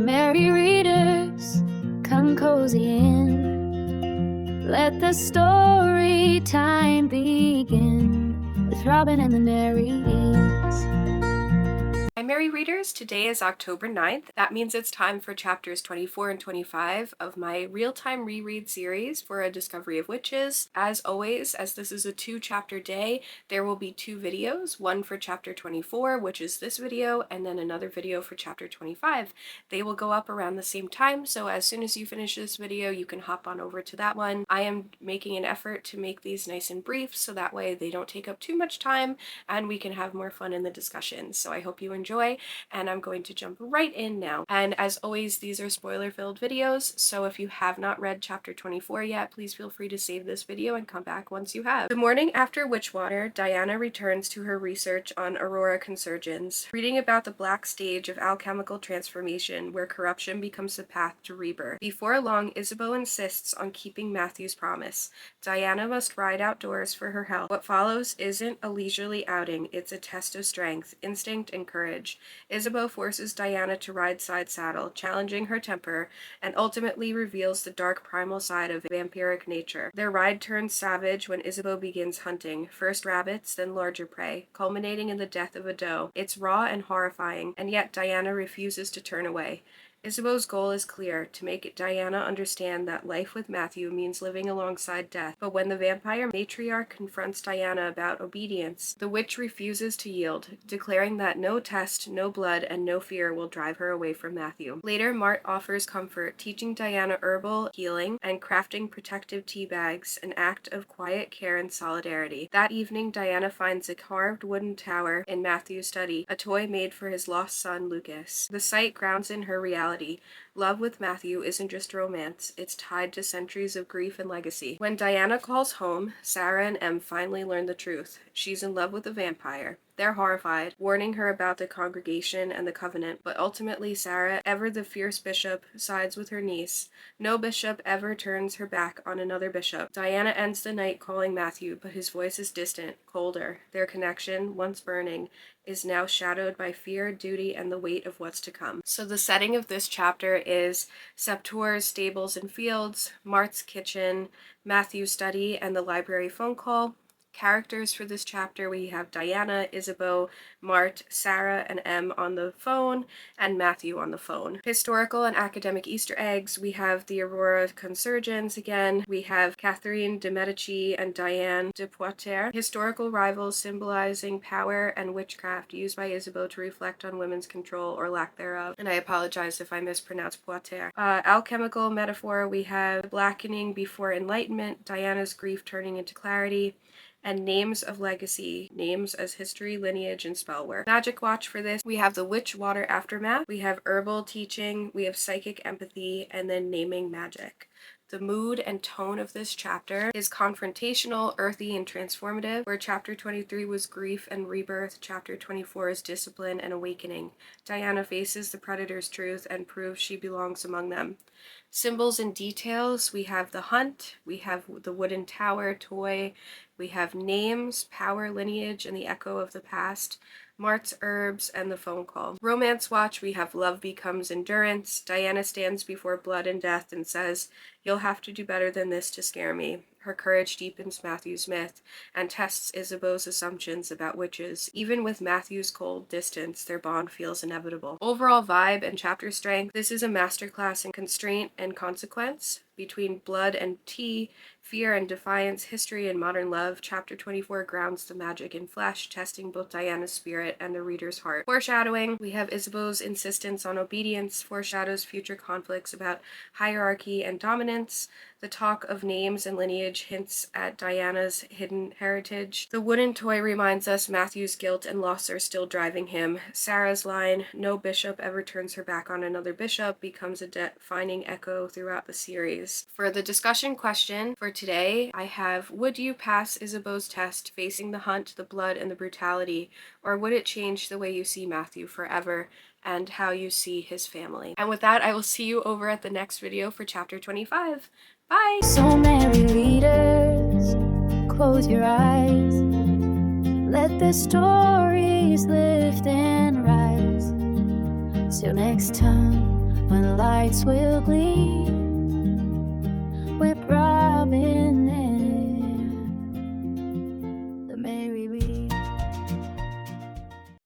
merry readers, come cozy in. Let the story time begin with Robin and the Merries. Hi Merry Readers, today is October 9th. That means it's time for chapters 24 and 25 of my real-time reread series for A Discovery of Witches. As always, as this is a 2-chapter day, there will be 2 videos, one for chapter 24, which is this video, and then another video for chapter 25. They will go up around the same time, so as soon as you finish this video, you can hop on over to that one. I am making an effort to make these nice and brief, so that way they don't take up too much time, and we can have more fun in the discussions. So I hope you enjoy, and I'm going to jump right in now. And as always, these are spoiler-filled videos, so if you have not read chapter 24 yet, please feel free to save this video and come back once you have. The morning after Witchwater, Diana returns to her research on Aurora Consurgens, reading about the black stage of alchemical transformation where corruption becomes the path to rebirth. Before long, Ysabeau insists on keeping Matthew's promise. Diana must ride outdoors for her health. What follows isn't a leisurely outing, it's a test of strength, instinct, and courage. Ysabeau forces Diana to ride side saddle, challenging her temper, and ultimately reveals the dark primal side of vampiric nature. Their ride turns savage when Ysabeau begins hunting, first rabbits, then larger prey, culminating in the death of a doe. It's raw and horrifying, and yet Diana refuses to turn away. Ysabeau's goal is clear, to make Diana understand that life with Matthew means living alongside death. But when the vampire matriarch confronts Diana about obedience, the witch refuses to yield, declaring that no test, no blood, and no fear will drive her away from Matthew. Later, Marthe offers comfort, teaching Diana herbal healing and crafting protective tea bags, an act of quiet care and solidarity. That evening, Diana finds a carved wooden tower in Matthew's study, a toy made for his lost son, Lucas. The sight grounds in her reality. Love with Matthew isn't just romance, it's tied to centuries of grief and legacy. When Diana calls home, Sarah and Em finally learn the truth. She's in love with a vampire. They're horrified, warning her about the congregation and the covenant, but ultimately Sarah, ever the fierce bishop, sides with her niece. No bishop ever turns her back on another bishop. Diana ends the night calling Matthew, but his voice is distant, colder. Their connection, once burning, is now shadowed by fear, duty, and the weight of what's to come. So the setting of this chapter is Septour's stables and fields, Marthe's kitchen, Matthew's study, and the library phone call. Characters for this chapter, we have Diana, Ysabeau, Marthe, Sarah, and Em on the phone, and Matthew on the phone. Historical and academic Easter eggs, we have the Aurora Consurgens again, we have Catherine de Medici and Diane de Poitiers. Historical rivals symbolizing power and witchcraft used by Ysabeau to reflect on women's control or lack thereof, and I apologize if I mispronounce Poitiers. Alchemical metaphor, we have blackening before enlightenment, Diana's grief turning into clarity, and names of legacy, names as history, lineage, and spellwork. Magic watch for this, we have the Witchwater aftermath, we have herbal teaching, we have psychic empathy, and then naming magic. The mood and tone of this chapter is confrontational, earthy, and transformative. Where chapter 23 was grief and rebirth, chapter 24 is discipline and awakening. Diana faces the predator's truth and proves she belongs among them. Symbols and details, we have the hunt, we have the wooden tower toy, we have names, power, lineage, and the echo of the past, Marthe's herbs, and the phone call. Romance watch, we have love becomes endurance. Diana stands before blood and death and says, "You'll have to do better than this to scare me." Her courage deepens Matthew's myth and tests Ysabeau's assumptions about witches. Even with Matthew's cold distance, their bond feels inevitable. Overall vibe and chapter strength, this is a masterclass in constraint and consequence. Between blood and tea, fear and defiance, history and modern love, chapter 24 grounds the magic in flesh, testing both Diana's spirit and the reader's heart. Foreshadowing, we have Ysabeau's insistence on obedience, foreshadows future conflicts about hierarchy and dominance. The talk of names and lineage hints at Diana's hidden heritage. The wooden toy reminds us Matthew's guilt and loss are still driving him. Sarah's line, "No bishop ever turns her back on another bishop," becomes a defining echo throughout the series. For the discussion question for today, I have, would you pass Ysabeau's test facing the hunt, the blood, and the brutality, or would it change the way you see Matthew forever and how you see his family? And with that, I will see you over at the next video for chapter 25. Bye! So merry readers, close your eyes. Let the stories lift and rise. Till next time, when lights will gleam with bright